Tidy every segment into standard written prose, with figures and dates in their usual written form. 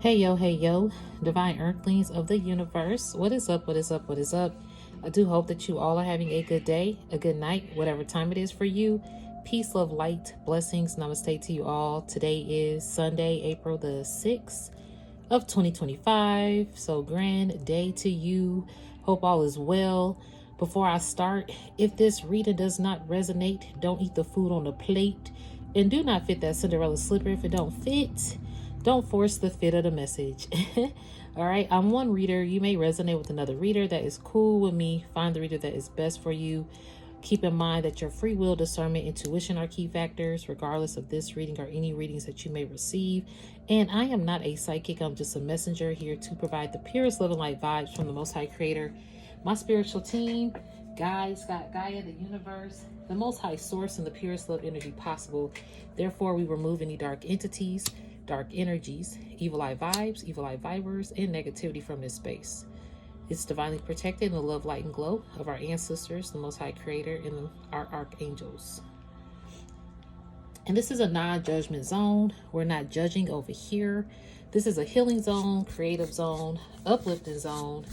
Hey yo, divine earthlings of the universe. What is up? What is up? What is up? I do hope that you all are having a good day, a good night, whatever time it is for you. Peace, love, light, blessings. Namaste to you all. Today is Sunday, April the 6th of 2025. So grand day to you. Hope all is well. Before I start, if this reading does not resonate, don't eat the food on the plate. And do not fit that Cinderella slipper if it don't fit. Don't force the fit of the message. All right, I'm one reader. You may resonate with another reader. That is cool with me. Find the reader that is best for you. Keep in mind that your free will, discernment, intuition are key factors, regardless of this reading or any readings that you may receive. And I am not a psychic. I'm just a messenger here to provide the purest love and light vibes from the Most High Creator. My spiritual team, guides, Gaia, the universe, the Most High Source, and the purest love energy possible. Therefore, we remove any dark entities, dark energies, evil eye vibes, evil eye vibers, and negativity from this space. It's divinely protected in the love, light, and glow of our ancestors, the Most High Creator, and our archangels. And this is a non-judgment zone. We're not judging over here. This is a healing zone, creative zone, uplifting zone,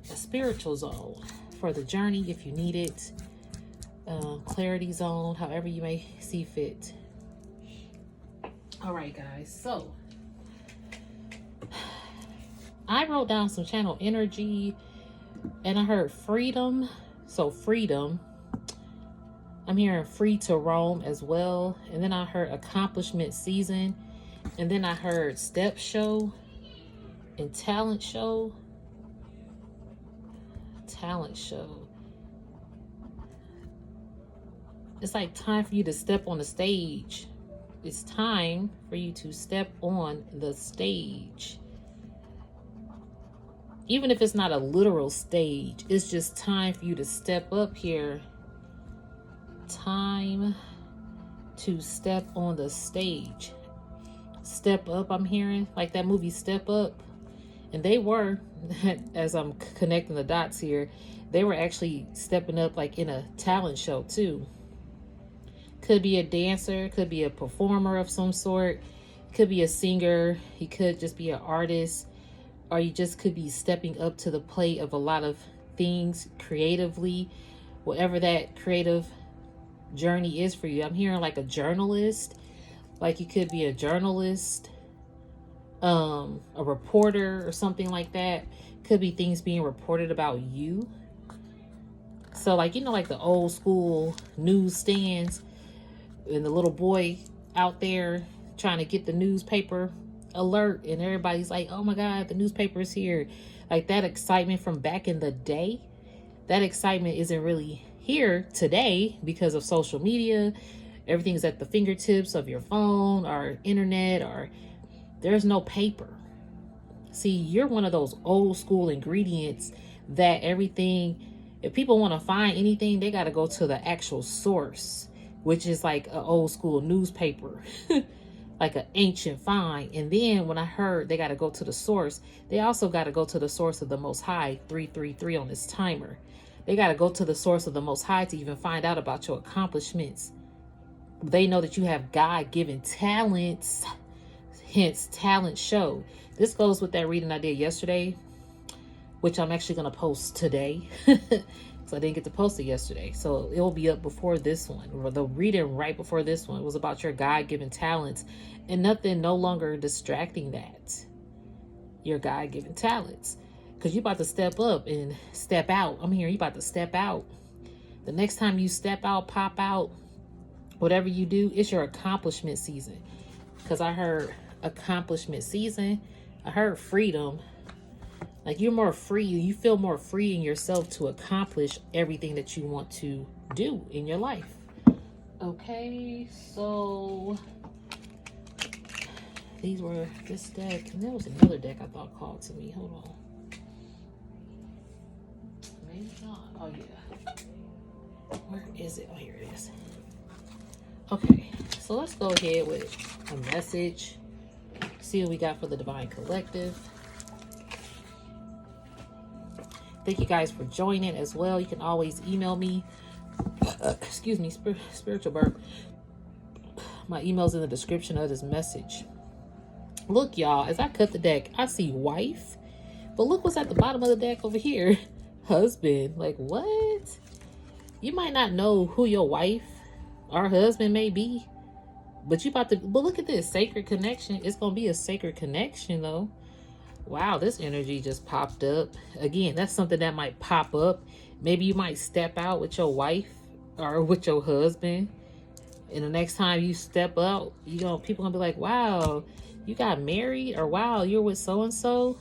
a spiritual zone for the journey if you need it, clarity zone, however you may see fit. All right, guys, so I wrote down some channel energy and I heard freedom. So freedom, I'm hearing free to roam as well. And then I heard accomplishment season. And then I heard step show and talent show. Talent show. It's like time for you to step on the stage. It's time for you to step on the stage. Even if it's not a literal stage, it's just time for you to step up here. Time to step on the stage. Step up, I'm hearing, like that movie Step Up. And they were, as I'm connecting the dots here, they were actually stepping up like in a talent show too. Could be a dancer, could be a performer of some sort, could be a singer, you could just be an artist, or you just could be stepping up to the plate of a lot of things creatively, whatever that creative journey is for you. I'm hearing like a journalist, like you could be a journalist, a reporter or something like that. Could be things being reported about you. So like, you know, like the old school newsstands, and the little boy out there trying to get the newspaper alert, and everybody's like, oh my God, the newspaper is here. Like that excitement from back in the day, that excitement isn't really here today because of social media. Everything's at the fingertips of your phone or internet, or there's no paper. See, you're one of those old school ingredients that everything, if people want to find anything, they got to go to the actual source, which is like an old school newspaper, like an ancient find. And then when I heard they got to go to the source, they also got to go to the source of the Most High, 333 on this timer. They got to go to the source of the Most High to even find out about your accomplishments. They know that you have God-given talents, hence talent show. This goes with that reading I did yesterday, which I'm actually going to post today. So I didn't get to post it yesterday. So it will be up before this one. Or the reading right before this one was about your God-given talents, and nothing no longer distracting that. Your God-given talents. Because you're about to step up and step out. I'm hearing you about to step out. The next time you step out, pop out, whatever you do, it's your accomplishment season. Because I heard accomplishment season. I heard freedom. Like you're more free. You feel more free in yourself to accomplish everything that you want to do in your life. Okay, so these were this deck. And there was another deck I thought called to me. Hold on. Maybe not. Oh, yeah. Where is it? Oh, here it is. Okay, so let's go ahead with a message. See what we got for the Divine Collective. Thank you guys for joining as well. You can always email me. Excuse me, spiritual burp. My email's in the description of this message. Look, y'all, as I cut the deck, I see wife. But look what's at the bottom of the deck over here. Husband. Like, what? You might not know who your wife or husband may be. But you about to... But look at this. Sacred connection. It's going to be a sacred connection, though. Wow, this energy just popped up. Again, that's something that might pop up. Maybe you might step out with your wife or with your husband. And the next time you step out, people gonna be like, wow, you got married, or wow, you're with so-and-so.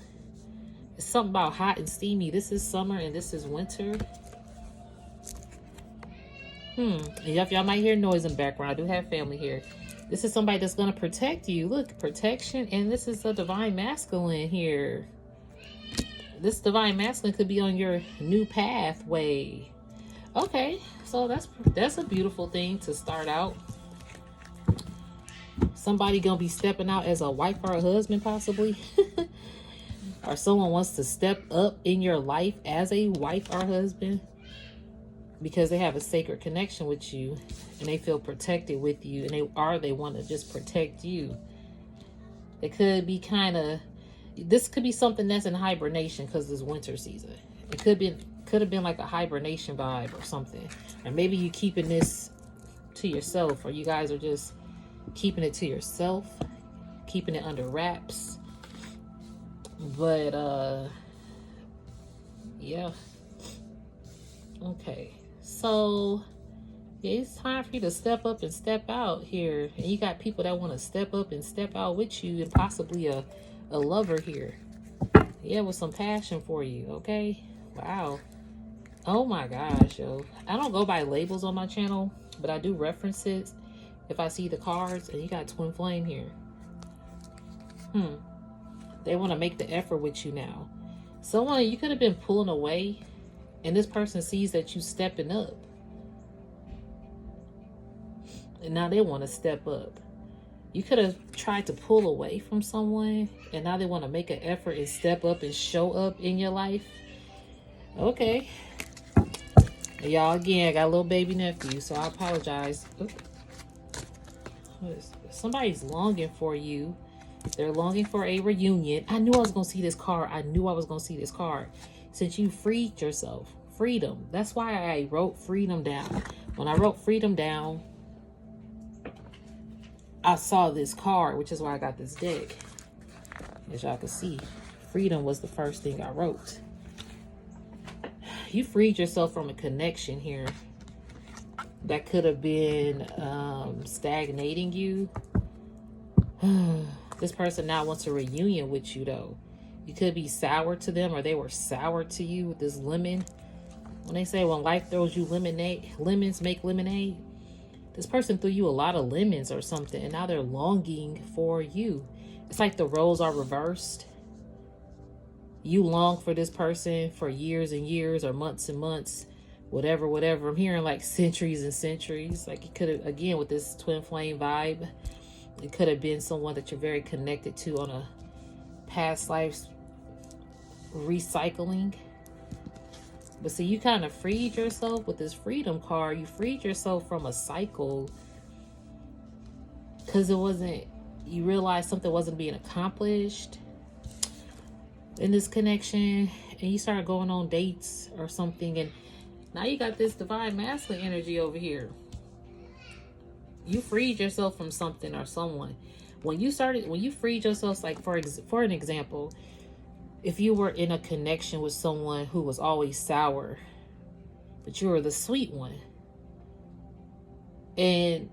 It's something about hot and steamy. This is summer and this is winter. And y'all might hear noise in the background. I do have family here. This is somebody that's gonna protect you. Look, protection, and this is a divine masculine here. This divine masculine could be on your new pathway. Okay, so that's a beautiful thing to start out. Somebody gonna be stepping out as a wife or a husband, possibly. Or someone wants to step up in your life as a wife or husband because they have a sacred connection with you and they feel protected with you, and they want to just protect you. It could be this could be something that's in hibernation because it's winter season. It could have been like a hibernation vibe or something. Or maybe you keeping this to yourself, or you guys are just keeping it to yourself, keeping it under wraps. But yeah. Okay. So yeah, it's time for you to step up and step out here. And you got people that want to step up and step out with you, and possibly a lover here. Yeah, with some passion for you, okay? Wow. Oh my gosh, yo. I don't go by labels on my channel, but I do references if I see the cards. And you got twin flame here. They want to make the effort with you now. Someone, you could have been pulling away, and this person sees that you stepping up. And now they want to step up. You could have tried to pull away from someone, and now they want to make an effort and step up and show up in your life. Okay. Y'all, again, I got a little baby nephew, so I apologize. Somebody's longing for you. They're longing for a reunion. I knew I was going to see this card. I knew I was going to see this card. Since you freed yourself. Freedom. That's why I wrote freedom down. When I wrote freedom down, I saw this card, which is why I got this deck. As y'all can see, freedom was the first thing I wrote. You freed yourself from a connection here that could have been stagnating you. This person now wants a reunion with you, though. You could be sour to them, or they were sour to you with this lemon. When they say when life throws you lemons make lemonade. This person threw you a lot of lemons or something, and now they're longing for you. It's like the roles are reversed. You long for this person for years and years, or months and months, whatever. I'm hearing like centuries and centuries. Like it could have, again, with this twin flame vibe, it could have been someone that you're very connected to on a past life's recycling. But see, you kind of freed yourself with this freedom card. You freed yourself from a cycle because you realized something wasn't being accomplished in this connection, and you started going on dates or something, and now you got this divine masculine energy over here. You freed yourself from something or someone. When you freed yourself, like for an example, if you were in a connection with someone who was always sour, but you were the sweet one, and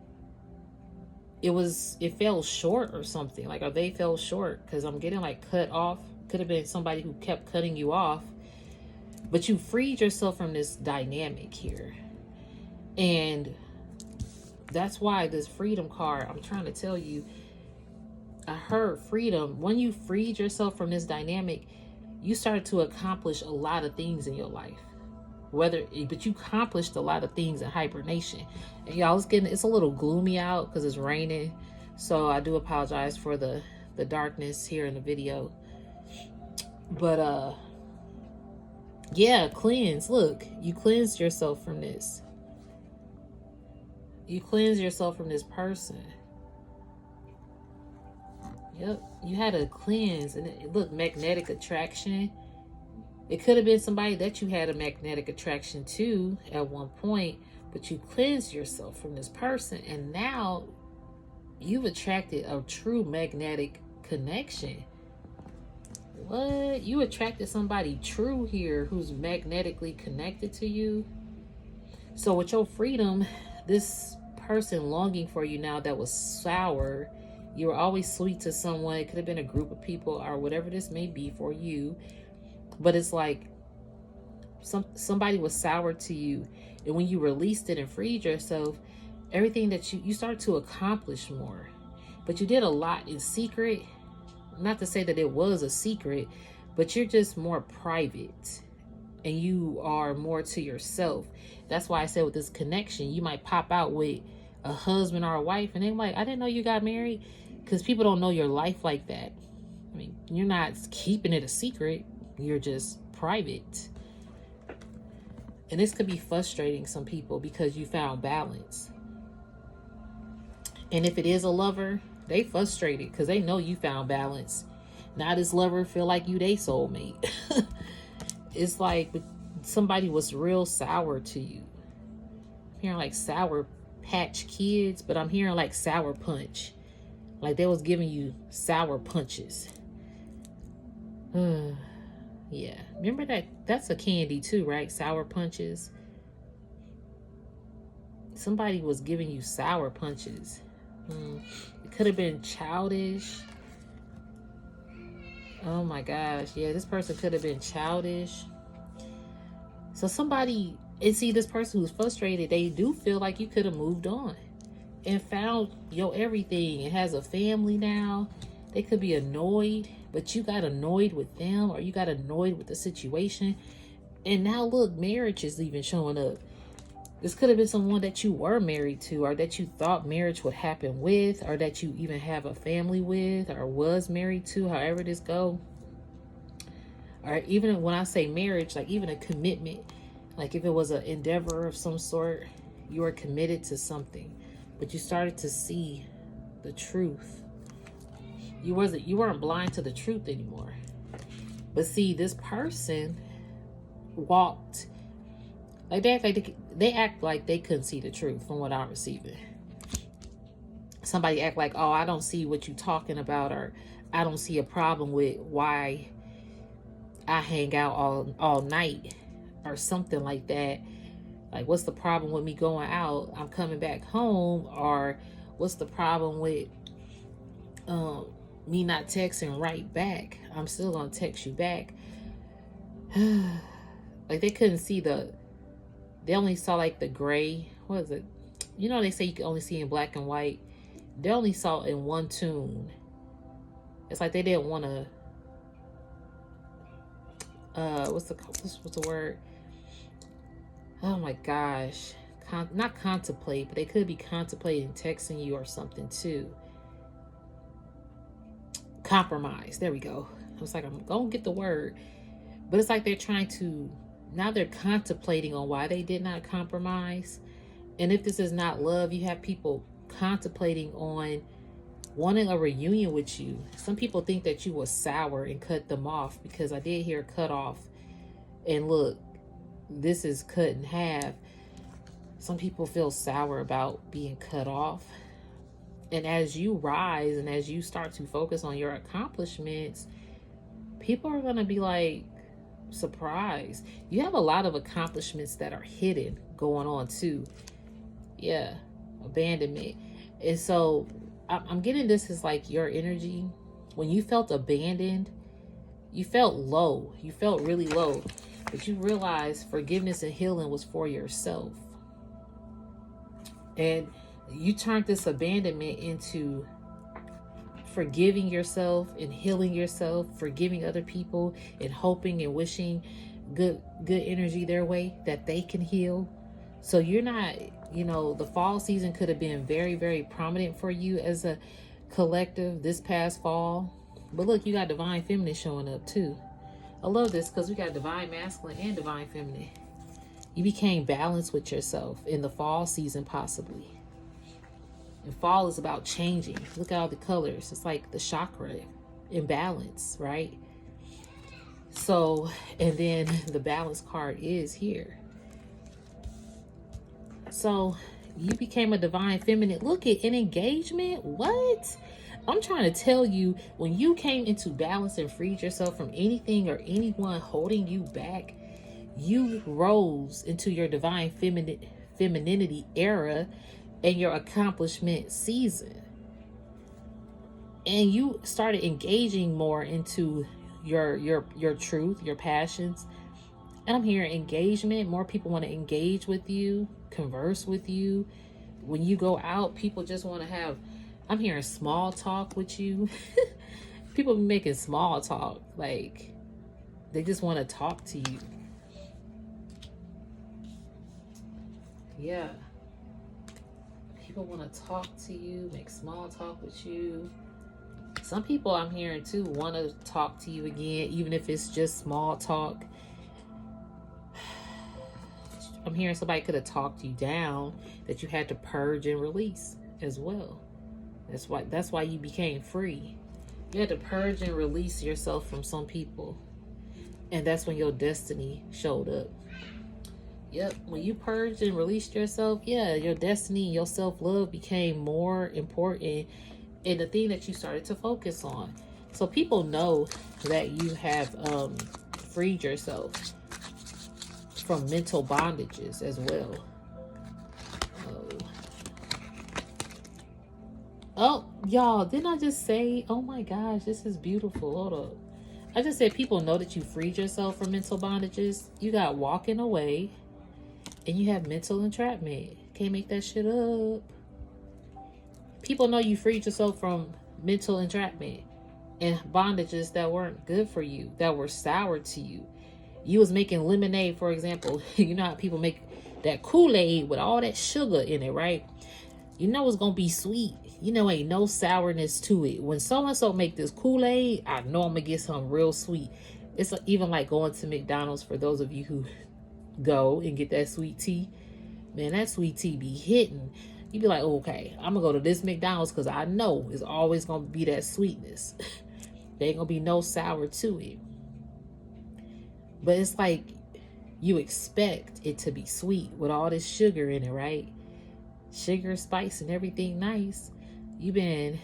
it fell short or something, like, or they fell short, because I'm getting like cut off. Could have been somebody who kept cutting you off, but you freed yourself from this dynamic here. And that's why this freedom card, I'm trying to tell you, I heard freedom. When you freed yourself from this dynamic, you started to accomplish a lot of things in your life. But you accomplished a lot of things in hibernation. And y'all, it's a little gloomy out because it's raining. So I do apologize for the darkness here in the video. But yeah, cleanse. Look, you cleansed yourself from this. You cleanse yourself from this person. Yep, You had a cleanse, and it looked magnetic attraction. It could have been somebody that you had a magnetic attraction to at one point, but you cleansed yourself from this person, and now you've attracted a true magnetic connection. What? You attracted somebody true here who's magnetically connected to you. So with your freedom, this person longing for you now that was sour, you were always sweet to someone. It could have been a group of people or whatever this may be for you. But it's like somebody was sour to you. And when you released it and freed yourself, everything that you start to accomplish more. But you did a lot in secret. Not to say that it was a secret, but you're just more private and you are more to yourself. That's why I said with this connection, you might pop out with a husband or a wife and they're like, I didn't know you got married, because people don't know your life like that. I mean, you're not keeping it a secret. You're just private. And this could be frustrating some people because you found balance. And if it is a lover, they frustrated because they know you found balance. Now this lover feel like you they soulmate. It's like somebody was real sour to you. I'm hearing like Sour Patch Kids, but I'm hearing like Sour Punch. Like they was giving you sour punches. Yeah. Remember that's a candy too, right? Sour Punches. Somebody was giving you sour punches. It could have been childish. Oh my gosh. Yeah, this person could have been childish. So somebody, and see, this person who's frustrated, they do feel like you could have moved on and found your everything and has a family now. They could be annoyed, but you got annoyed with them, or you got annoyed with the situation. And now look, marriage is even showing up. This could have been someone that you were married to, or that you thought marriage would happen with, or that you even have a family with, or was married to, however this go. Or even when I say marriage, like even a commitment, like if it was an endeavor of some sort, you were committed to something, but you started to see the truth. You weren't blind to the truth anymore. But see, this person walked like they act like they couldn't see the truth from what I'm receiving. Somebody act like, oh, I don't see what you're talking about, or I don't see a problem with why I hang out all night, or something like that. Like, what's the problem with me going out? I'm coming back home. Or what's the problem with me not texting right back? I'm still gonna text you back. Like they couldn't see they only saw like the gray. What is it? You know, they say you can only see in black and white. They only saw in one tune. It's like they didn't want to, what's the word? Oh my gosh. Not contemplate, but they could be contemplating texting you or something too. Compromise. There we go. I was like, I'm going to get the word. But it's like they're trying to, now they're contemplating on why they did not compromise. And if this is not love, you have people contemplating on wanting a reunion with you. Some people think that you were sour and cut them off, because I did hear cut off. And look, this is cut in half. Some people feel sour about being cut off. And as you rise and as you start to focus on your accomplishments, people are going to be like surprised. You have a lot of accomplishments that are hidden going on too. Yeah, abandonment. And so I'm getting this as like your energy. When you felt abandoned, you felt low. You felt really low. But you realized forgiveness and healing was for yourself. And you turned this abandonment into forgiving yourself and healing yourself, forgiving other people, and hoping and wishing good energy their way that they can heal. So you're not, the fall season could have been very, very prominent for you as a collective this past fall. But look, you got divine feminine showing up too. I love this because we got divine masculine and divine feminine. You became balanced with yourself in the fall season, possibly. And fall is about changing. Look at all the colors. It's like the chakra. in balance, right? So, and then the balance card is here. So you became a divine feminine. Look at an engagement. What? I'm trying to tell you, when you came into balance and freed yourself from anything or anyone holding you back, you rose into your divine femininity era and your accomplishment season. And you started engaging more into your truth, your passions. And I'm hearing engagement. More people want to engage with you, converse with you. When you go out, people just want to have, I'm hearing small talk with you. People be making small talk. Like, they just want to talk to you. Yeah. People want to talk to you, make small talk with you. Some people I'm hearing too want to talk to you again, even if it's just small talk. I'm hearing somebody could have talked you down that you had to purge and release as well. That's why you became free. You had to purge and release yourself from some people. And that's when your destiny showed up. Yep, when you purged and released yourself, yeah, your destiny and your self-love became more important and the thing that you started to focus on. So people know that you have freed yourself from mental bondages as well. Oh, y'all, didn't I just say, oh my gosh, this is beautiful. Hold up. I just said people know that you freed yourself from mental bondages. You got walking away and you have mental entrapment. Can't make that shit up. People know you freed yourself from mental entrapment and bondages that weren't good for you, that were sour to you. You was making lemonade, for example. You know how people make that Kool-Aid with all that sugar in it, right? You know it's gonna be sweet. You know ain't no sourness to it. When so-and-so make this Kool-Aid, I know I'm gonna get something real sweet. It's even like going to McDonald's for those of you who go and get that sweet tea. Man, that sweet tea be hitting. You be like, okay, I'm gonna go to this McDonald's because I know it's always gonna be that sweetness. There ain't gonna be no sour to it. But it's like you expect it to be sweet with all this sugar in it, right? Sugar, spice, and everything nice. You've been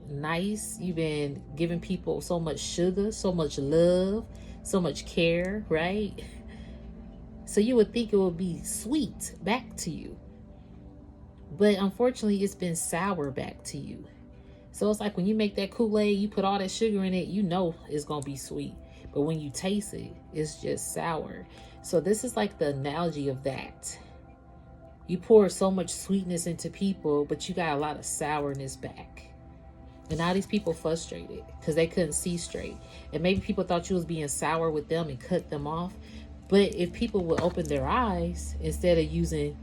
nice. You've been giving people so much sugar, so much love, so much care, right? So you would think it would be sweet back to you. But unfortunately, it's been sour back to you. So it's like when you make that Kool-Aid, you put all that sugar in it, you know it's going to be sweet. But when you taste it, it's just sour. So this is like the analogy of that. You pour so much sweetness into people, but you got a lot of sourness back. And now these people frustrated because they couldn't see straight. And maybe people thought you was being sour with them and cut them off. But if people would open their eyes instead of using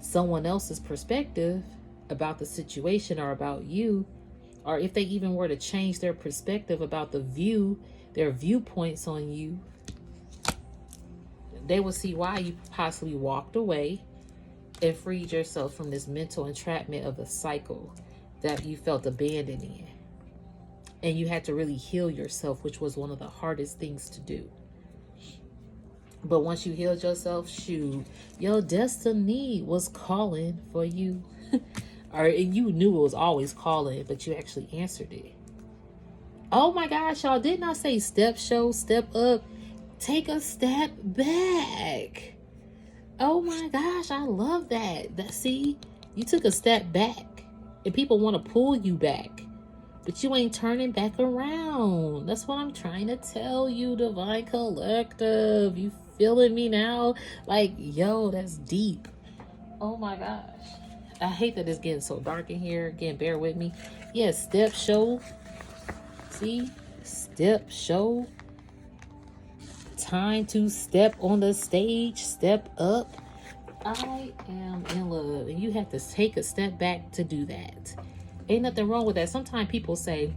someone else's perspective about the situation or about you, or if they even were to change their perspective about their viewpoints on you, they will see why you possibly walked away and freed yourself from this mental entrapment of a cycle that you felt abandoned in. And you had to really heal yourself, which was one of the hardest things to do. But once you healed yourself, shoot, your destiny was calling for you. Or you knew it was always calling, but you actually answered it. Oh my gosh, y'all, didn't I say step up? Take a step back. Oh my gosh, I love that. See, you took a step back and people want to pull you back, but you ain't turning back around. That's what I'm trying to tell you, Divine Collective. You feeling me now? Like, yo, that's deep. Oh my gosh. I hate that it's getting so dark in here. Again, bear with me. Yeah, step show. See? Step show. Time to step on the stage. Step up. I am in love. And you have to take a step back to do that. Ain't nothing wrong with that. Sometimes people say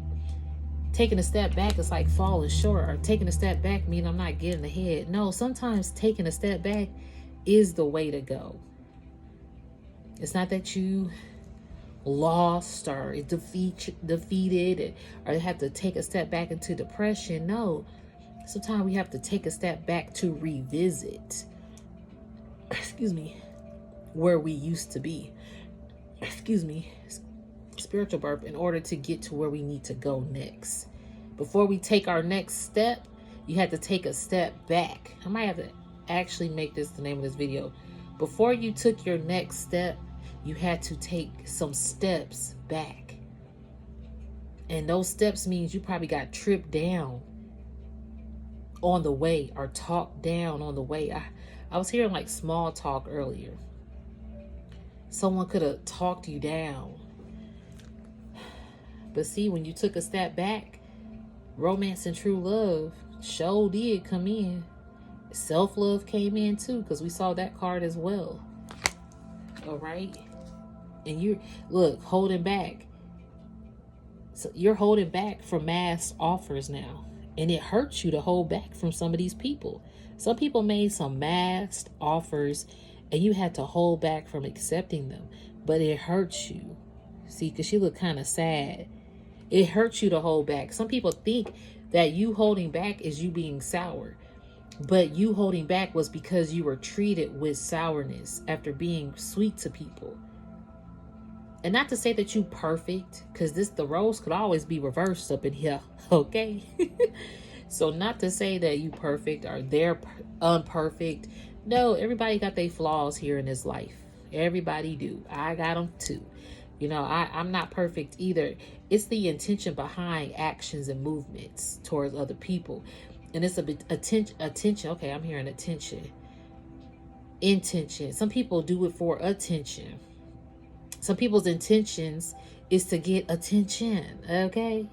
taking a step back is like falling short, or taking a step back means I'm not getting ahead. No, sometimes taking a step back is the way to go. It's not that you lost or defeated, or have to take a step back into depression. No, sometimes we have to take a step back to revisit, excuse me, where we used to be, excuse me, spiritual burp, in order to get to where we need to go next. Before we take our next step, you have to take a step back. I might have to actually make this the name of this video. Before you took your next step, you had to take some steps back. And those steps means you probably got tripped down on the way or talked down on the way. I was hearing like small talk earlier. Someone could have talked you down. But see, when you took a step back, romance and true love sure did come in. Self-love came in too, because we saw that card as well. All right. And you're, look, holding back. So you're holding back from mass offers now. And it hurts you to hold back from some of these people. Some people made some mass offers and you had to hold back from accepting them. But it hurts you. See, because she looked kind of sad. It hurts you to hold back. Some people think that you holding back is you being sour. But you holding back was because you were treated with sourness after being sweet to people. And not to say that you perfect, because the roles could always be reversed up in here, okay? So not to say that you perfect or they're unperfect. No, everybody got their flaws here in this life. Everybody do. I got them too. You know, I'm not perfect either. It's the intention behind actions and movements towards other people. And it's a bit attention. Okay, I'm hearing attention. Intention. Some people do it for attention. Some people's intentions is to get attention. Okay.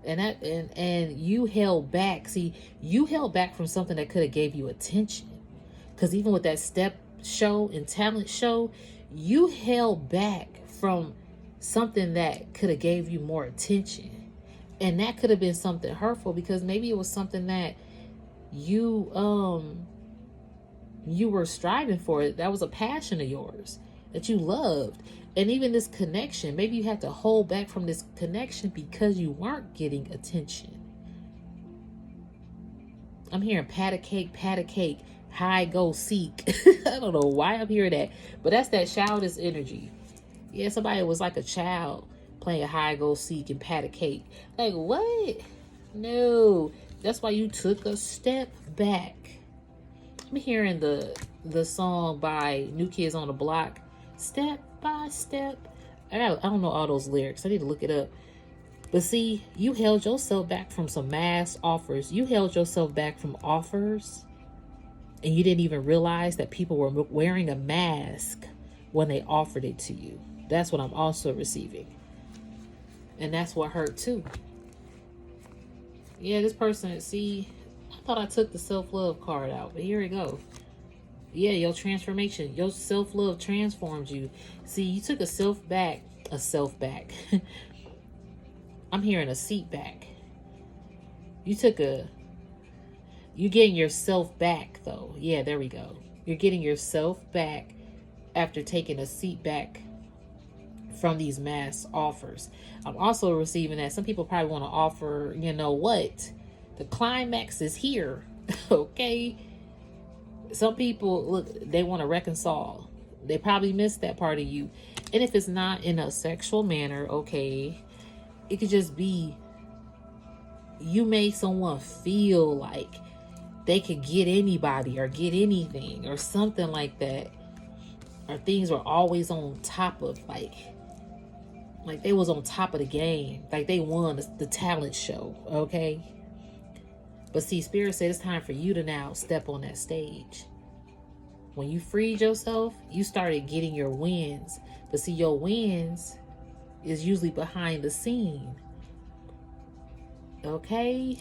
And you held back. See, you held back from something that could have gave you attention. Because even with that step show and talent show, you held back from something that could have gave you more attention. And that could have been something hurtful, because maybe it was something that you were striving for. That was a passion of yours that you loved. And even this connection, maybe you had to hold back from this connection because you weren't getting attention. I'm hearing pat a cake, high go seek. I don't know why I'm hearing that, but that's that childish energy. Yeah, somebody was like a child playing high go seek and pat a cake. Like, what? No, that's why you took a step back. I'm hearing the song by New Kids on the Block, Step by Step. I don't know all those lyrics. I need to look it up. But see, you held yourself back from some mass offers. You held yourself back from offers, and you didn't even realize that people were wearing a mask when they offered it to you. That's what I'm also receiving. And that's what hurt too. Yeah, this person, see, I thought I took the self-love card out, but here we go. Yeah, your transformation, your self-love transformed you. See, you took a self back. I'm hearing a seat back. You're getting yourself back though. Yeah, there we go. You're getting yourself back after taking a seat back from these mass offers. I'm also receiving that some people probably want to offer, you know what? The climax is here. Okay. Some people, look, they want to reconcile. They probably missed that part of you. And if it's not in a sexual manner, okay, it could just be you made someone feel like they could get anybody or get anything or something like that. Or things were always on top of, like they was on top of the game. Like they won the talent show, okay? But see, Spirit said it's time for you to now step on that stage. When you freed yourself, you started getting your wins. But see, your wins is usually behind the scene. Okay?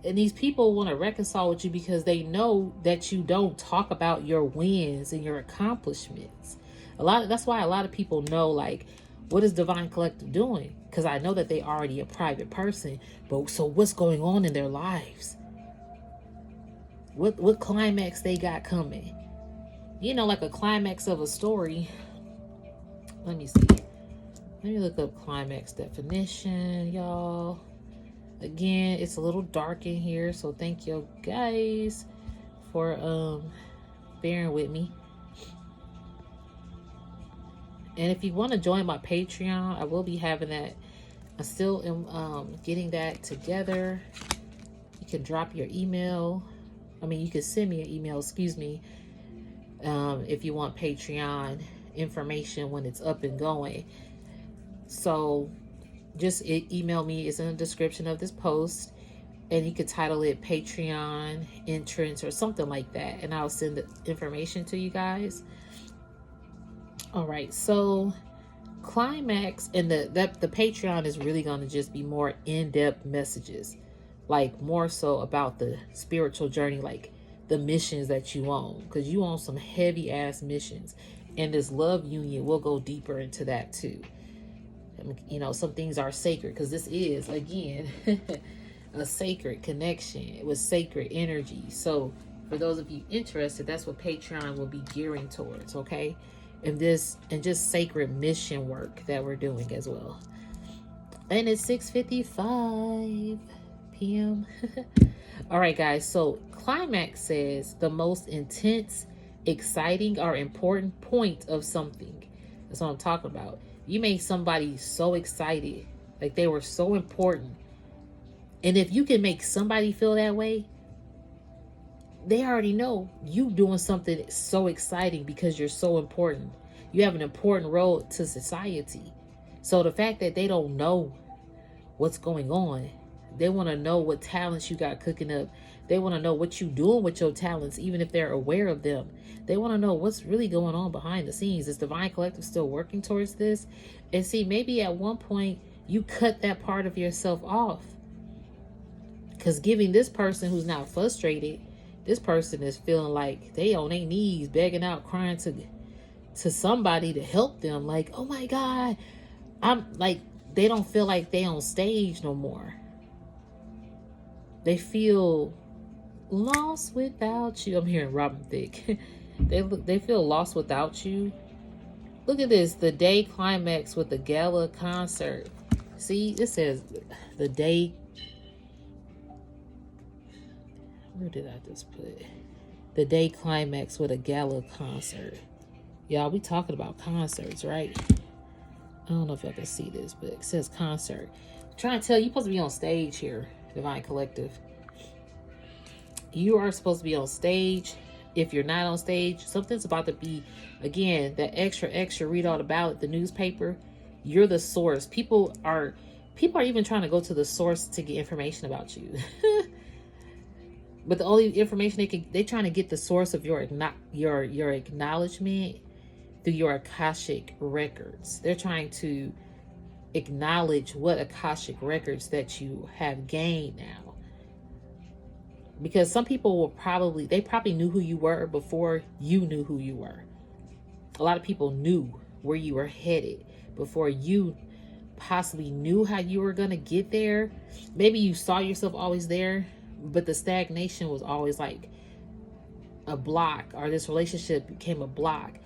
And these people want to reconcile with you because they know that you don't talk about your wins and your accomplishments. That's why a lot of people know, like, what is Divine Collective doing? Because I know that they already a private person. But so what's going on in their lives? What climax they got coming? You know, like a climax of a story. Let me see. Let me look up climax definition, y'all. Again, it's a little dark in here, so thank you guys for bearing with me. And if you want to join my Patreon, I will be having that. I still am getting that together. You can drop your email. I mean, you can send me an email, excuse me, if you want Patreon information when it's up and going. So just email me. It's in the description of this post. And you could title it Patreon entrance or something like that. And I'll send the information to you guys. All right, so climax, and the Patreon is really going to just be more in-depth messages, like more so about the spiritual journey, like the missions that you own, because you own some heavy ass missions, and this love union will go deeper into that too. You know, some things are sacred because this is, again, a sacred connection with sacred energy. So for those of you interested, that's what Patreon will be gearing towards, okay? And just sacred mission work that we're doing as well. And it's 6:55 p.m. All right, guys. So climax says the most intense, exciting, or important point of something. That's what I'm talking about. You made somebody so excited, like they were so important. And if you can make somebody feel that way, they already know you doing something so exciting because you're so important. You have an important role to society. So the fact that they don't know what's going on, they want to know what talents you got cooking up. They want to know what you doing with your talents, even if they're aware of them. They want to know what's really going on behind the scenes. Is Divine Collective still working towards this? And see, maybe at one point you cut that part of yourself off. Because giving this person who's not frustrated, this person is feeling like they on their knees, begging out, crying to somebody to help them. Like, oh my God, I'm like, they don't feel like they on stage no more. They feel lost without you. I'm hearing Robin Thicke. They feel lost without you. Look at this, the day climax with the gala concert. See, it says the day. Where did I just put it? The day climax with a gala concert. Y'all, we talking about concerts, right? I don't know if y'all can see this, but it says concert. I'm trying to tell you, you're supposed to be on stage here, Divine Collective. You are supposed to be on stage. If you're not on stage, something's about to be, again, that extra, read all about it, the newspaper. You're the source. People are even trying to go to the source to get information about you. But the only information they're trying to get the source of your acknowledgement through your Akashic records. They're trying to acknowledge what Akashic records that you have gained now. Because some people they probably knew who you were before you knew who you were. A lot of people knew where you were headed before you possibly knew how you were going to get there. Maybe you saw yourself always there, but the stagnation was always like a block, or this relationship became a block.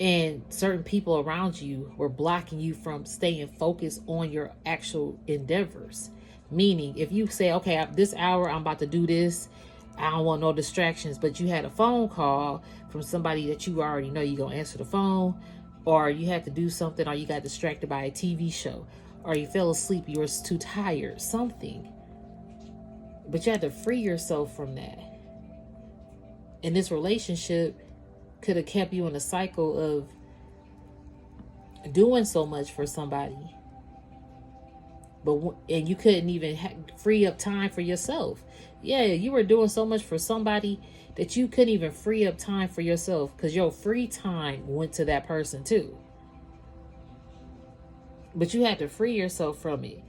And certain people around you were blocking you from staying focused on your actual endeavors. Meaning, if you say, okay, this hour I'm about to do this, I don't want no distractions, but you had a phone call from somebody that you already know you're going to answer the phone, or you had to do something, or you got distracted by a TV show, or you fell asleep, you were too tired, something. But you had to free yourself from that. And this relationship could have kept you in a cycle of doing so much for somebody, and you couldn't even free up time for yourself. Yeah, you were doing so much for somebody that you couldn't even free up time for yourself, because your free time went to that person too. But you had to free yourself from it.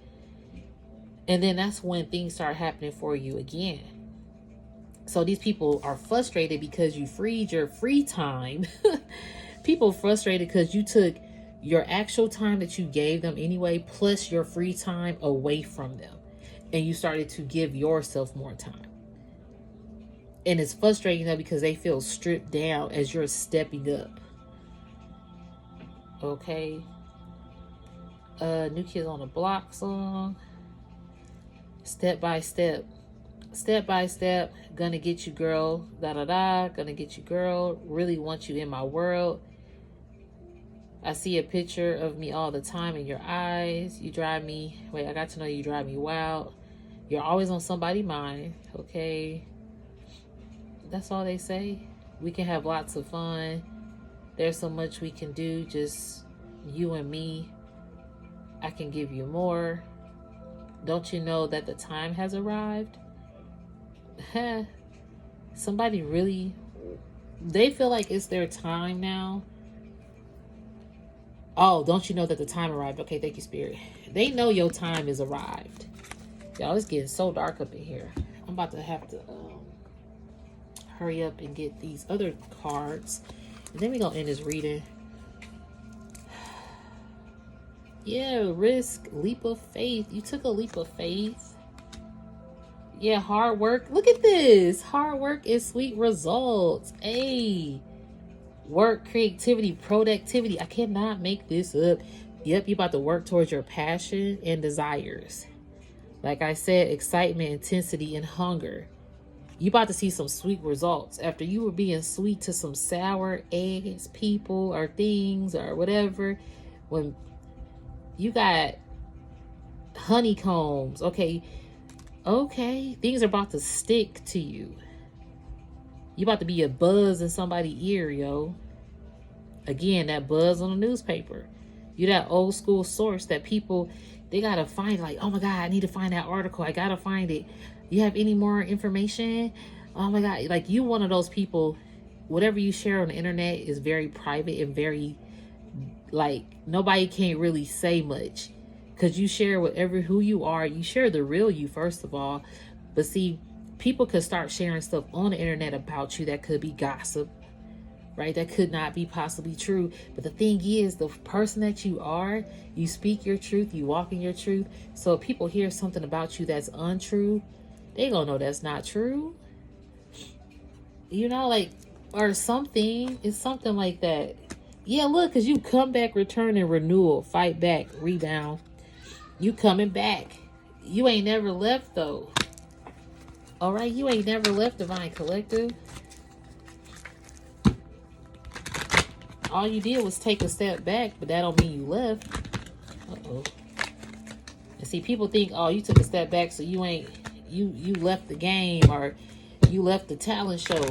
And then that's when things start happening for you again. So these people are frustrated because you freed your free time. People frustrated because you took your actual time that you gave them anyway, plus your free time away from them. And you started to give yourself more time. And it's frustrating though, because they feel stripped down as you're stepping up. Okay. New Kids on the Block song. Step by step. Step by step. Gonna get you, girl. Da da da. Gonna get you, girl. Really want you in my world. I see a picture of me all the time in your eyes. You drive me. Wait, I got to know you drive me wild. You're always on somebody's mind. Okay. That's all they say. We can have lots of fun. There's so much we can do. Just you and me. I can give you more. Don't you know that the time has arrived? Somebody really, they feel like it's their time now. Oh, don't you know that the time arrived? Okay, thank you, Spirit. They know your time has arrived. Y'all, it's getting so dark up in here. I'm about to have to hurry up and get these other cards. And then we're going to end this reading. Yeah, risk, leap of faith. You took a leap of faith. Yeah, hard work. Look at this. Hard work is sweet results. Hey. Work, creativity, productivity. I cannot make this up. Yep, you're about to work towards your passion and desires. Like I said, excitement, intensity, and hunger. You about to see some sweet results. After you were being sweet to some sour eggs, people, or things, or whatever. When you got honeycombs. Okay. Things are about to stick to you. You about to be a buzz in somebody's ear, yo. Again, that buzz on the newspaper. You that old school source that people, they gotta find, like, oh my God, I need to find that article. I gotta find it. You have any more information? Oh my God. Like, you one of those people, whatever you share on the internet is very private and very, like, nobody can't really say much. Because you share whatever, who you are. You share the real you, first of all. But see, people could start sharing stuff on the internet about you that could be gossip, right? That could not be possibly true. But the thing is, the person that you are, you speak your truth, you walk in your truth. So if people hear something about you that's untrue, they gonna know that's not true. You know, like, or something. It's something like that. Yeah, look, because you come back, return, and renewal, fight back, rebound. You coming back. You ain't never left, though. All right, you ain't never left, Divine Collective. All you did was take a step back, but that don't mean you left. Uh-oh. And see, people think, oh, you took a step back, so you ain't, you left the game, or you left the talent show.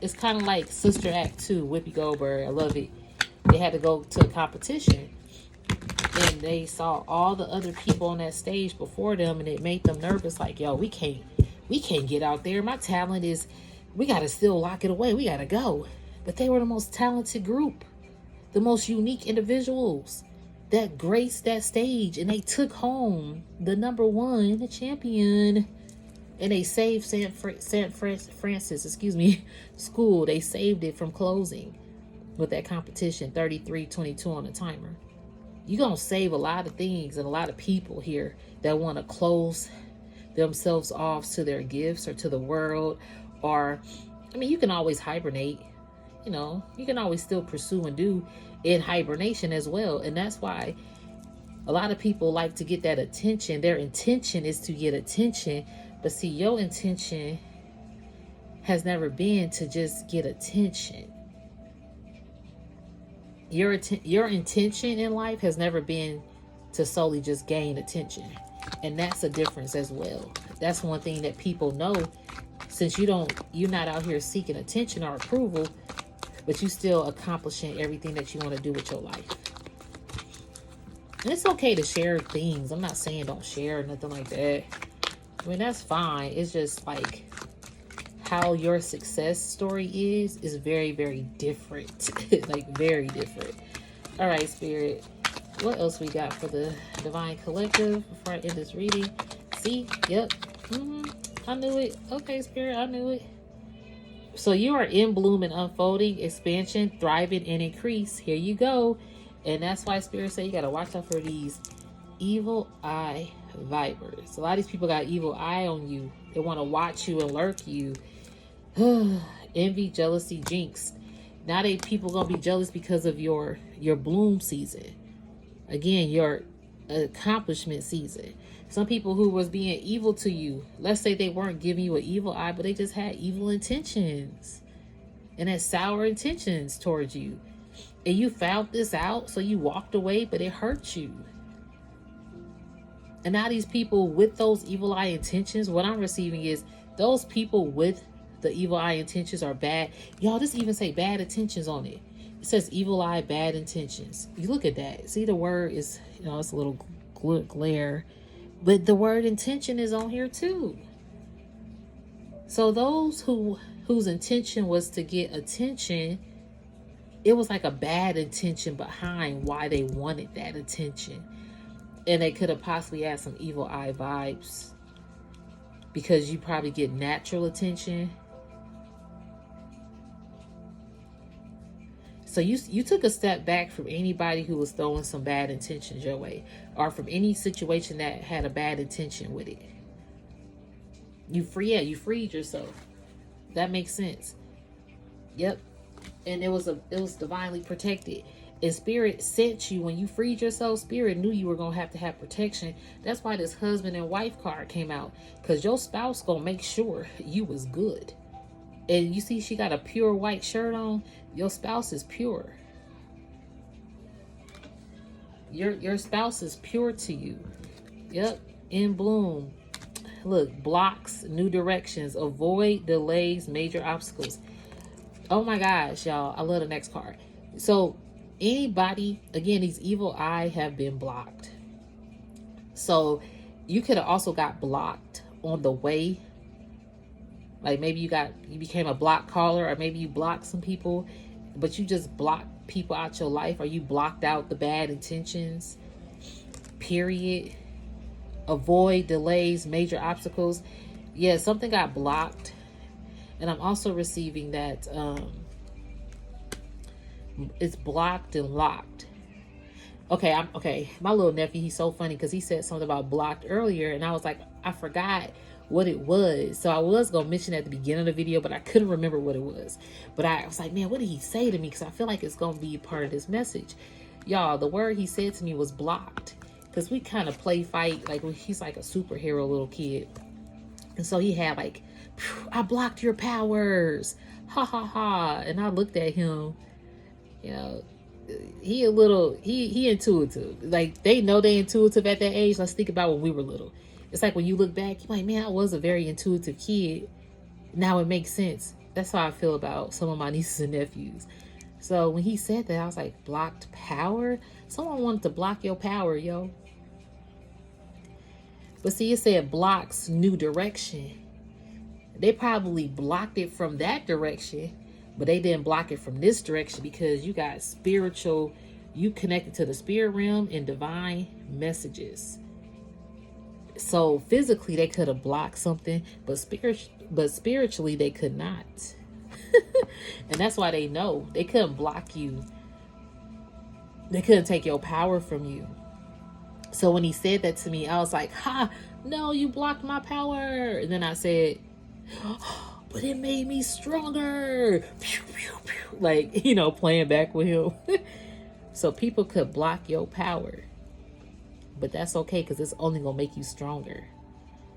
It's kind of like Sister Act 2, Whoopi Goldberg. I love it. They had to go to a competition, and they saw all the other people on that stage before them, and it made them nervous. Like, yo, we can't get out there. My talent is, we got to still lock it away. We got to go. But they were the most talented group, the most unique individuals that graced that stage, and they took home the #1, the champion. And they saved St. Francis, school. They saved it from closing with that competition, 33-22 on the timer. You're going to save a lot of things and a lot of people here that want to close themselves off to their gifts or to the world. Or, I mean, you can always hibernate. You know, you can always still pursue and do in hibernation as well. And that's why a lot of people like to get that attention. Their intention is to get attention. But see, your intention has never been to just get attention. Your intention in life has never been to solely just gain attention. And that's a difference as well. That's one thing that people know, since you're not out here seeking attention or approval, but you still accomplishing everything that you want to do with your life. And it's okay to share things. I'm not saying don't share or nothing like that. I mean, that's fine. It's just like how your success story is very, very different. Like, very different. All right, Spirit. What else we got for the Divine Collective before I end this reading? See? Yep. I knew it. Okay, Spirit. I knew it. So you are in bloom and unfolding, expansion, thriving, and increase. Here you go. And that's why Spirit say you got to watch out for these evil eye vipers. A lot of these people got evil eye on you. They want to watch you and lurk you. Envy, jealousy, jinx. Now people gonna be jealous because of your bloom season. Again, your accomplishment season. Some people who was being evil to you, let's say they weren't giving you an evil eye, but they just had evil intentions and had sour intentions towards you. And you found this out, so you walked away, but it hurt you. And now these people with those evil eye intentions, what I'm receiving is those people with the evil eye intentions are bad. Y'all, this even say bad intentions on it. It says evil eye, bad intentions. You look at that. See, the word is, it's a little glare. But the word intention is on here too. So those whose intention was to get attention, it was like a bad intention behind why they wanted that attention. And they could have possibly had some evil eye vibes because you probably get natural attention. So you took a step back from anybody who was throwing some bad intentions your way, or from any situation that had a bad intention with it. You freed yourself. That makes sense. Yep. And it was divinely protected. And Spirit sent you when you freed yourself. Spirit knew you were going to have protection. That's why this husband and wife card came out. Because your spouse going to make sure you was good. And you see she got a pure white shirt on. Your spouse is pure. Your spouse is pure to you. Yep. In bloom. Look, blocks, new directions. Avoid delays, major obstacles. Oh my gosh, y'all. I love the next card. So anybody, again, these evil eye have been blocked. So you could have also got blocked on the way. Like maybe you became a block caller, or maybe you blocked some people, but you just blocked people out your life, or you blocked out the bad intentions, period. Avoid delays, major obstacles. Yeah, something got blocked. And I'm also receiving that it's blocked and locked. Okay. My little nephew, he's so funny because he said something about blocked earlier, and I was like, I forgot what it was. So I was going to mention at the beginning of the video, but I couldn't remember what it was. But I was like, man, what did he say to me? Because I feel like it's going to be part of this message. Y'all, the word he said to me was blocked. Because we kind of play fight, like he's like a superhero little kid. And so he had like, I blocked your powers. Ha ha ha. And I looked at him, he intuitive. Like they know they intuitive at that age. Let's think about when we were little. It's like when you look back, you're like, man, I was a very intuitive kid. Now it makes sense. That's how I feel about some of my nieces and nephews. So when he said that, I was like, blocked power? Someone wanted to block your power, yo. But see, it said blocks new direction. They probably blocked it from that direction, but they didn't block it from this direction because you got spiritual, you connected to the spirit realm and divine messages. So physically they could have blocked something, but spiritually they could not. And that's why they know they couldn't block you. They couldn't take your power from you. So when he said that to me, I was like, ha, no, you blocked my power. And then I said, oh, but it made me stronger. Pew, pew, pew. Like, playing back with him. So people could block your power. But that's okay because it's only going to make you stronger.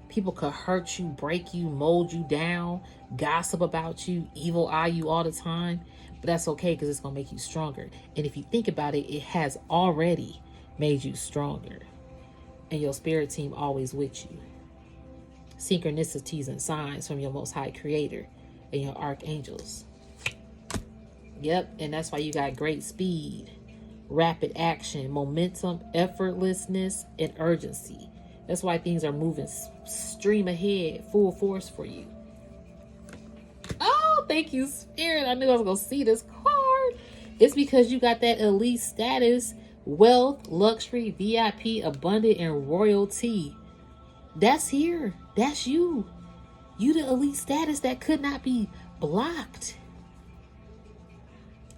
People could hurt you, break you, mold you down, gossip about you, evil eye you all the time. But that's okay because it's going to make you stronger. And if you think about it, it has already made you stronger. And your spirit team always with you. Synchronicities and signs from your Most High Creator and your archangels. Yep, and that's why you got great speed, rapid action, momentum, effortlessness, and urgency. That's why things are moving stream ahead, full force for you. Oh, thank you, Spirit. I knew I was going to see this card. It's because you got that elite status, wealth, luxury, VIP, abundant, and royalty. That's here. That's you. You the elite status that could not be blocked.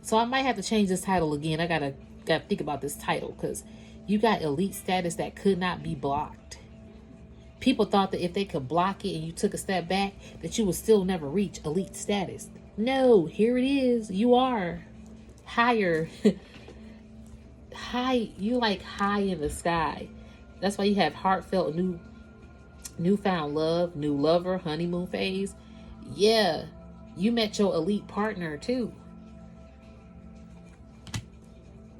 So I might have to change this title again. I gotta think about this title because you got elite status that could not be blocked. People thought that if they could block it and you took a step back, that you would still never reach elite status. No, here it is. You are higher. High, you like high in the sky. That's why you have heartfelt newfound love, new lover, honeymoon phase. Yeah, you met your elite partner too.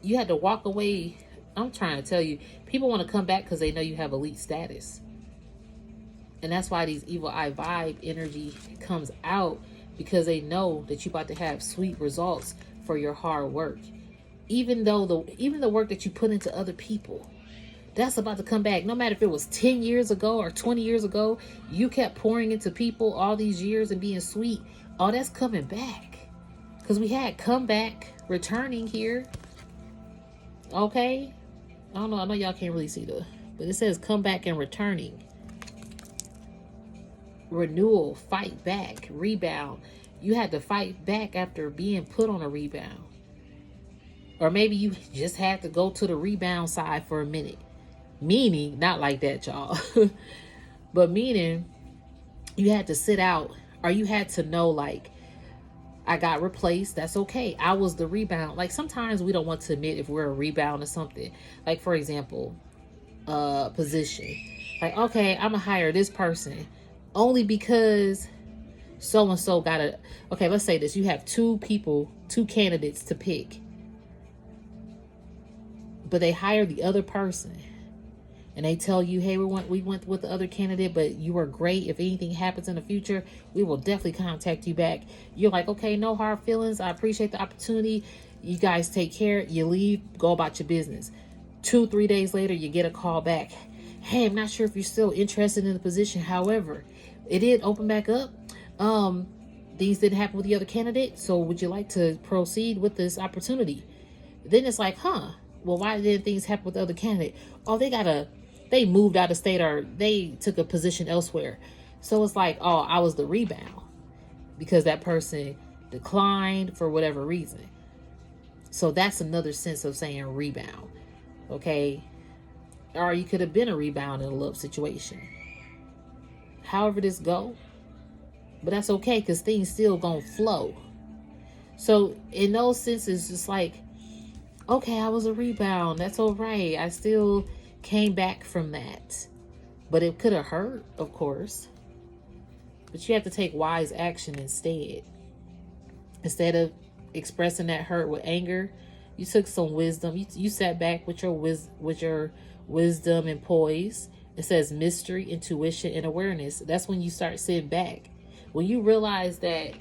You had to walk away. I'm trying to tell you, people want to come back because they know you have elite status. And that's why these evil eye vibe energy comes out, because they know that you're about to have sweet results for your hard work. Even the work that you put into other people, that's about to come back. No matter if it was 10 years ago or 20 years ago, you kept pouring into people all these years and being sweet. Oh, that's coming back. Because we had comeback returning here. Okay. I don't know. I know y'all can't really see but it says comeback and returning. Renewal, fight back, rebound. You had to fight back after being put on a rebound. Or maybe you just had to go to the rebound side for a minute. Meaning, not like that, y'all. But meaning, you had to sit out, or you had to know, like, I got replaced. That's okay. I was the rebound. Like, sometimes we don't want to admit if we're a rebound or something. Like, for example, position. Like, okay, I'm going to hire this person only because so-and-so got a... Okay, let's say this. You have two candidates to pick. But they hire the other person. And they tell you, hey, we went with the other candidate, but you are great. If anything happens in the future, we will definitely contact you back. You're like, okay, no hard feelings. I appreciate the opportunity. You guys take care. You leave, go about your business. 2-3 days later, you get a call back. Hey, I'm not sure if you're still interested in the position. However, it did open back up. Things didn't happen with the other candidate. So would you like to proceed with this opportunity? Then it's like, well, why didn't things happen with the other candidate? Oh, they moved out of state, or they took a position elsewhere. So it's like, oh, I was the rebound because that person declined for whatever reason. So that's another sense of saying rebound. Okay. Or you could have been a rebound in a love situation. However this go. But that's okay, because things still gonna flow. So in those senses, it's like, okay, I was a rebound. That's all right. I still came back from that. But it could have hurt, of course. But you have to take wise action instead. Instead of expressing that hurt with anger, you took some wisdom. You sat back with your wisdom and poise. It says mystery, intuition, and awareness. That's when you start sitting back. When you realize that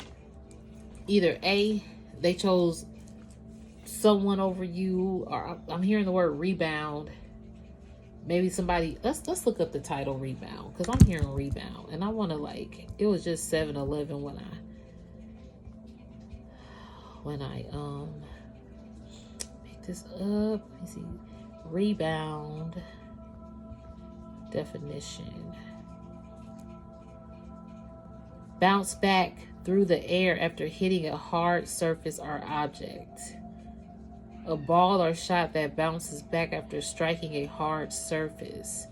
either A, they chose someone over you, or I'm hearing the word rebound. Maybe somebody, let's look up the title rebound, because I'm hearing rebound, and I want to, like, it was just 7-Eleven when I pick this up. Let me see. Rebound definition. Bounce back through the air after hitting a hard surface or object. A ball or shot that bounces back after striking a hard surface.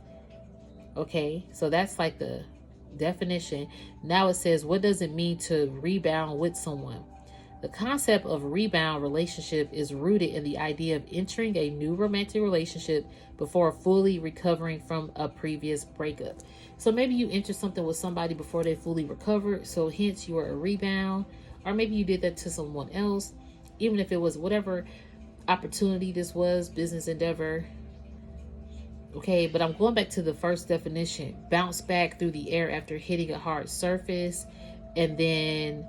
Okay, so that's like the definition. Now it says, what does it mean to rebound with someone? The concept of rebound relationship is rooted in the idea of entering a new romantic relationship before fully recovering from a previous breakup. So maybe you entered something with somebody before they fully recovered, so hence you were a rebound. Or maybe you did that to someone else, even if it was whatever opportunity this was, business endeavor. Okay, but I'm going back to the first definition. Bounce back through the air after hitting a hard surface, and then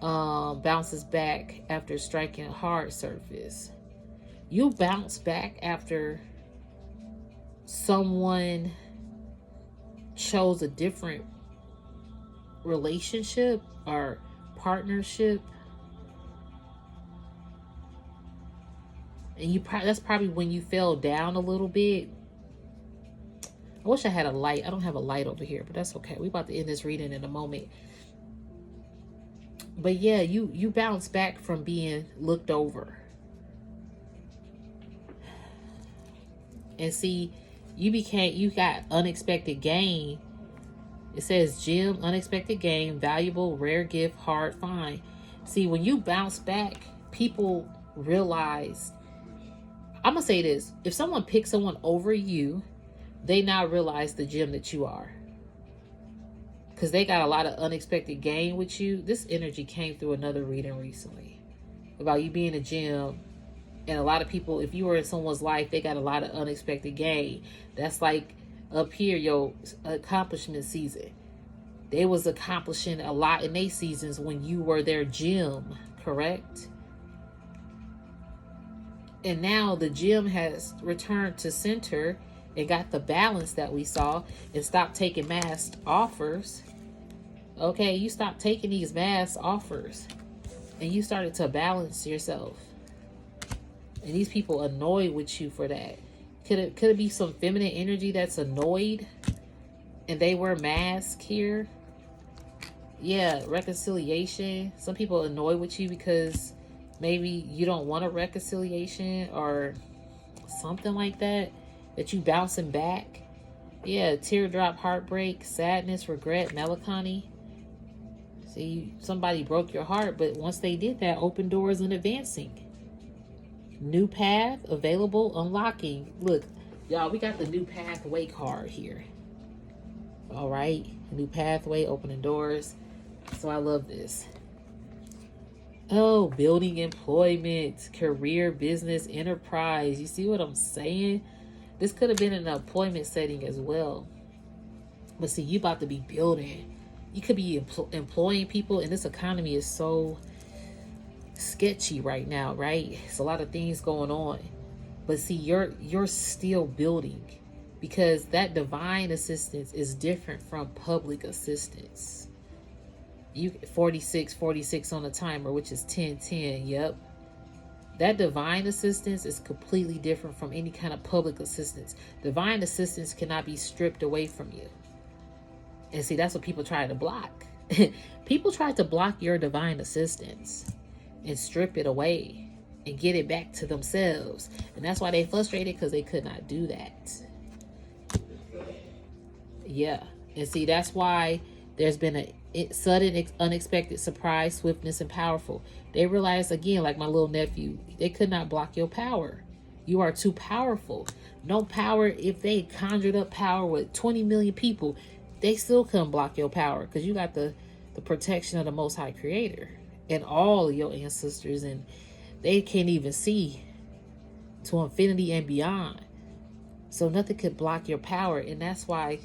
bounces back after striking a hard surface. You bounce back after someone chose a different relationship or partnership. And that's probably when you fell down a little bit. I wish I had a light. I don't have a light over here, but that's okay. We're about to end this reading in a moment. But yeah, you bounce back from being looked over. And see, you got unexpected gain. It says gem, unexpected gain, valuable, rare gift, hard find. See, when you bounce back, people realize, I'm going to say this. If someone picks someone over you, they now realize the gem that you are. Because they got a lot of unexpected gain with you. This energy came through another reading recently about you being a gem. And a lot of people, if you were in someone's life, they got a lot of unexpected gain. That's like up here, your accomplishment season. They was accomplishing a lot in their seasons when you were their gem, correct? And now the gem has returned to center and got the balance that we saw and stopped taking mass offers. Okay, you stopped taking these mass offers and you started to balance yourself. And these people annoyed with you for that. Could it be some feminine energy that's annoyed and they wear masks here? Yeah, reconciliation. Some people annoyed with you because maybe you don't want a reconciliation or something like that you bouncing back. Yeah, teardrop, heartbreak, sadness, regret, melancholy. See, somebody broke your heart, but once they did that, open doors and advancing. New path available, unlocking. Look, y'all, we got the new pathway card here. All right, new pathway, opening doors. So I love this. Oh, building employment, career, business, enterprise. You see what I'm saying? This could have been an employment setting as well. But see, you about to be building. You could be employing people, and this economy is so sketchy right now, right? It's a lot of things going on. But see, you're still building because that divine assistance is different from public assistance. You 46 on the timer, which is 10. Yep. That divine assistance is completely different from any kind of public assistance. Divine assistance cannot be stripped away from you. And see, that's what people try to block. People try to block your divine assistance and strip it away and get it back to themselves. And that's why they frustrated, because they could not do that. Yeah. And see, that's why there's been a sudden, unexpected surprise, swiftness, and powerful. They realized, again, like my little nephew, they could not block your power. You are too powerful. No power, if they conjured up power with 20 million people, they still couldn't block your power because you got the protection of the Most High Creator and all of your ancestors, and they can't even see to infinity and beyond. So nothing could block your power, and that's why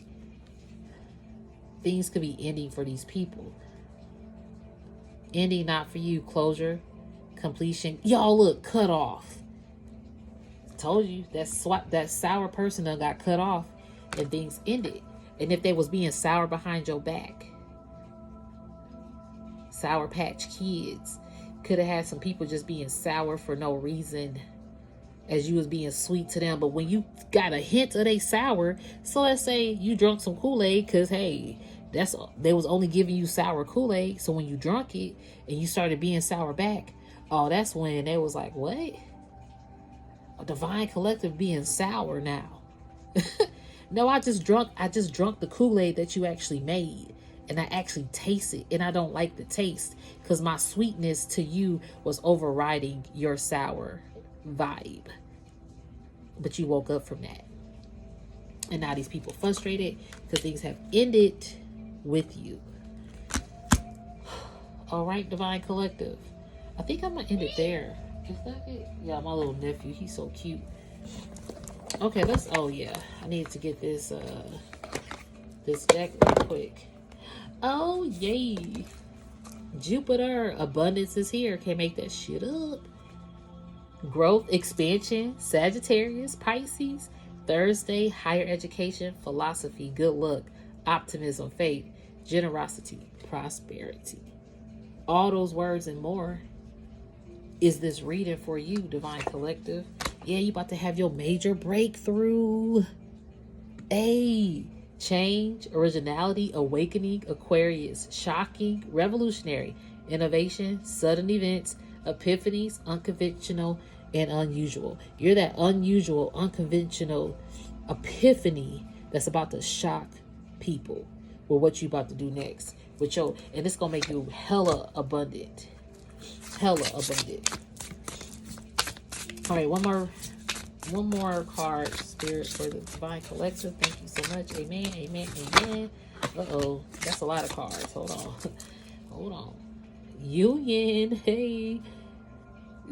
things could be ending for these people. Ending not for you, closure, completion. Y'all look, cut off. Told you that sour person that got cut off and things ended. And if they was being sour behind your back, Sour Patch Kids, could have had some people just being sour for no reason as you was being sweet to them. But when you got a hint of they sour, so let's say you drunk some Kool-Aid because, hey, they was only giving you sour Kool-Aid. So when you drunk it and you started being sour back, oh, that's when they was like, what? A divine collective being sour now. No, I just drunk the Kool-Aid that you actually made. And I actually taste it. And I don't like the taste because my sweetness to you was overriding your sour vibe. But you woke up from that. And now these people frustrated because things have ended with you. All right, Divine Collective. I think I'm going to end it there. Is that it? Yeah, my little nephew. He's so cute. Okay, oh yeah. I need to get this deck real quick. Oh, yay. Jupiter. Abundance is here. Can't make that shit up. Growth, expansion, Sagittarius, Pisces, Thursday, higher education, philosophy, good luck, optimism, faith, generosity, prosperity. All those words and more is this reading for you, Divine Collective. Yeah, you about to have your major breakthrough. Hey, change, originality, awakening, Aquarius, shocking, revolutionary, innovation, sudden events, epiphanies, unconventional, and unusual. You're that unusual, unconventional epiphany that's about to shock people with what you about to do next. And it's gonna make you hella abundant. Hella abundant. All right, one more card, Spirit, for the Divine Collective. Thank you so much. Amen, amen, amen. Uh-oh, that's a lot of cards. Hold on. Hold on. Union, hey.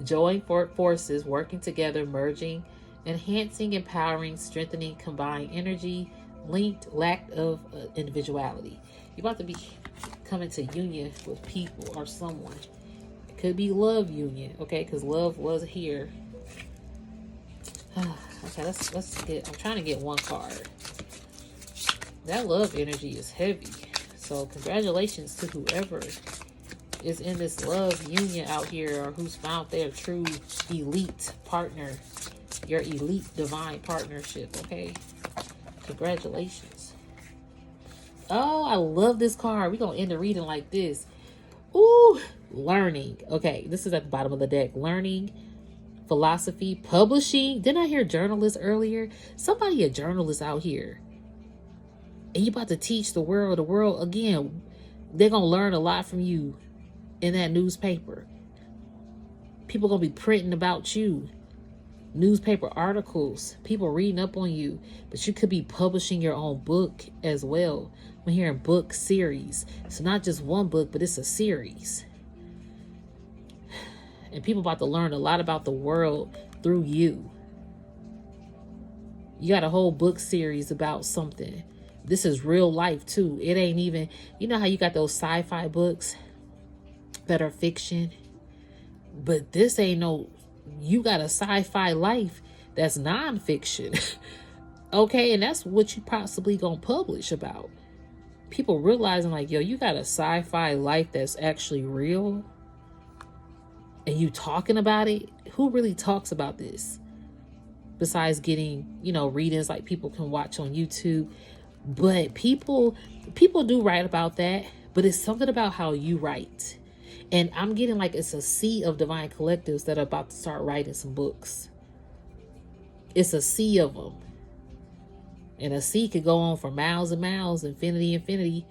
Join forces, working together, merging, enhancing, empowering, strengthening, combined energy, linked, lack of individuality. You're about to be coming to union with people or someone. It could be love union, okay? Because love was here. Okay, let's get. I'm trying to get one card. That love energy is heavy. So congratulations to whoever is in this love union out here, or who's found their true elite partner, your elite divine partnership. Okay, congratulations. Oh, I love this card. We're gonna end the reading like this. Ooh, learning. Okay, this is at the bottom of the deck. Learning, philosophy, publishing. Didn't I hear journalists earlier? Somebody a journalist out here, and you about to teach the world. The world again, they're gonna learn a lot from you in that newspaper. People gonna be printing about you, newspaper articles, people reading up on you. But you could be publishing your own book as well. I'm hearing book series. It's not just one book, but it's a series. And people about to learn a lot about the world through you. You got a whole book series about something. This is real life too. It ain't even, you know how you got those sci-fi books that are fiction, but this ain't no, you got a sci-fi life that's non-fiction. Okay, and that's what you possibly gonna publish about. People realizing like, yo, you got a sci-fi life that's actually real, and you talking about it. Who really talks about this besides getting, readings like people can watch on YouTube? But people do write about that, but it's something about how you write. And I'm getting like it's a sea of divine collectives that are about to start writing some books. It's a sea of them. And a sea could go on for miles and miles, infinity, infinity.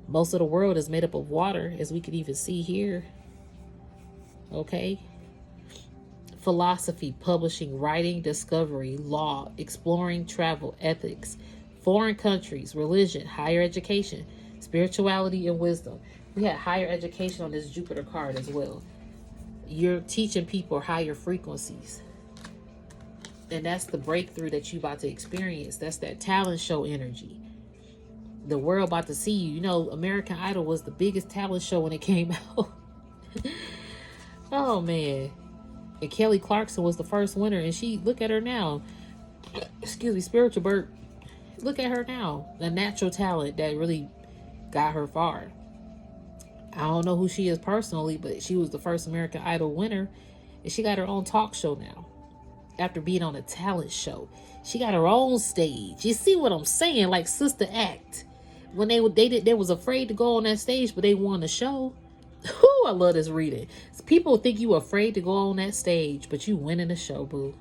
Most of the world is made up of water, as we could even see here. Okay? Philosophy, publishing, writing, discovery, law, exploring, travel, ethics, foreign countries, religion, higher education, spirituality, and wisdom. We had higher education on this Jupiter card as well. You're teaching people higher frequencies. And that's the breakthrough that you about to experience. That's that talent show energy. The world about to see you. You know, American Idol was the biggest talent show when it came out. Oh, man. And Kelly Clarkson was the first winner. And look at her now. Excuse me, spiritual bird. Look at her now. The natural talent that really got her far. I don't know who she is personally, but she was the first American Idol winner, and she got her own talk show now. After being on a talent show, she got her own stage. You see what I'm saying? Like Sister Act, when they was afraid to go on that stage, but they won the show. Whoo, I love this reading. People think you afraid to go on that stage, but you winning the show, boo.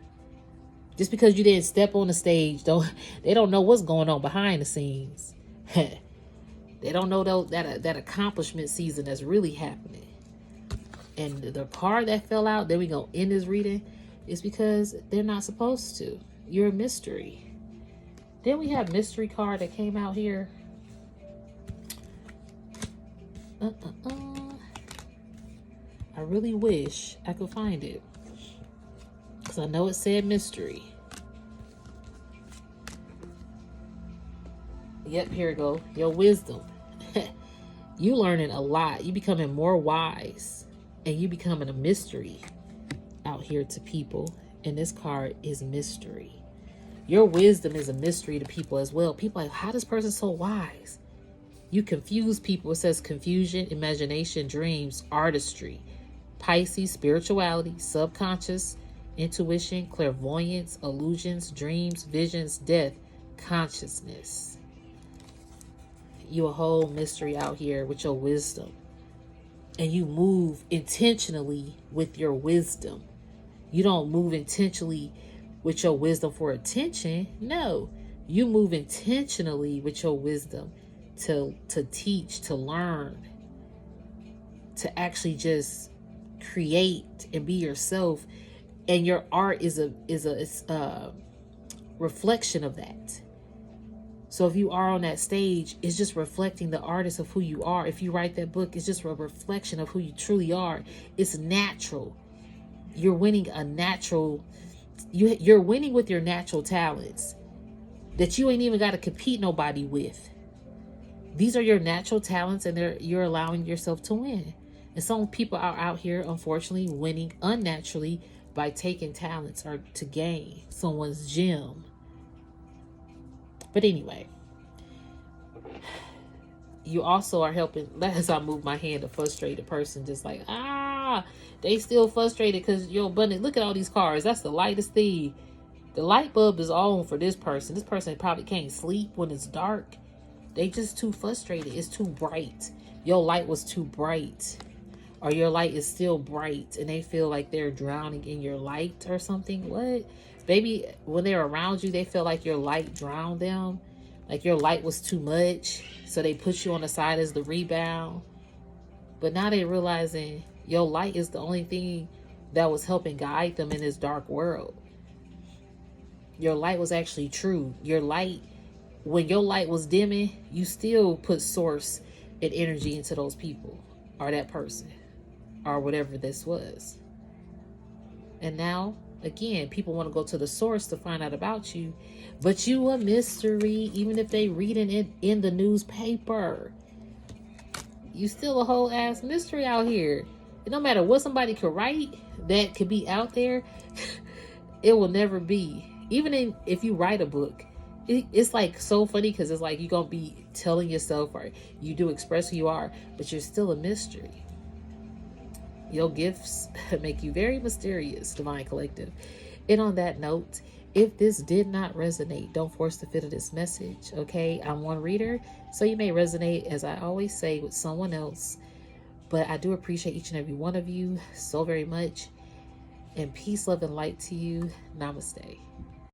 Just because you didn't step on the stage, they don't know what's going on behind the scenes. They don't know that accomplishment season that's really happening. And the card that fell out, then we go end this reading, is because they're not supposed to. You're a mystery. Then we have mystery card that came out here. I really wish I could find it, because I know it said mystery. Yep, here we go. Your wisdom. You learning a lot. You becoming more wise. And you becoming a mystery out here to people. And this card is mystery. Your wisdom is a mystery to people as well. People are like, how this person so wise? You confuse people. It says confusion, imagination, dreams, artistry. Pisces, spirituality, subconscious, intuition, clairvoyance, illusions, dreams, visions, death, consciousness. You a whole mystery out here with your wisdom. And you move intentionally with your wisdom. You don't move intentionally with your wisdom for attention. No, you move intentionally with your wisdom to teach, to learn, to actually just create and be yourself, and your art is a reflection of that. So if you are on that stage, it's just reflecting the artist of who you are. If you write that book, it's just a reflection of who you truly are. It's natural. You're winning a natural, you're winning with your natural talents that you ain't even got to compete nobody with. These are your natural talents, and you're allowing yourself to win. And some people are out here, unfortunately, winning unnaturally by taking talents or to gain someone's gem. But anyway, you also are helping. As I move my hand, a frustrated person just like, they still frustrated because you're abundant. Look at all these cars. That's the lightest thing. The light bulb is on for this person. This person probably can't sleep when it's dark. They just too frustrated. It's too bright. Your light was too bright. Or your light is still bright and they feel like they're drowning in your light or something. What? Maybe when they're around you, they feel like your light drowned them. Like your light was too much. So they put you on the side as the rebound. But now they realizing your light is the only thing that was helping guide them in this dark world. Your light was actually true. Your light, when your light was dimming, you still put source and energy into those people or that person or whatever this was. And now, again, people want to go to the source to find out about you, but you a mystery. Even if they reading it in the newspaper, you still a whole ass mystery out here. It no matter what somebody could write that could be out there, it will never be. Even if you write a book, it's like so funny because it's like you're going to be telling yourself or you do express who you are, but you're still a mystery. Your gifts make you very mysterious, Divine Collective. And on that note, if this did not resonate, don't force the fit of this message, okay? I'm one reader, so you may resonate, as I always say, with someone else. But I do appreciate each and every one of you so very much. And peace, love, and light to you. Namaste.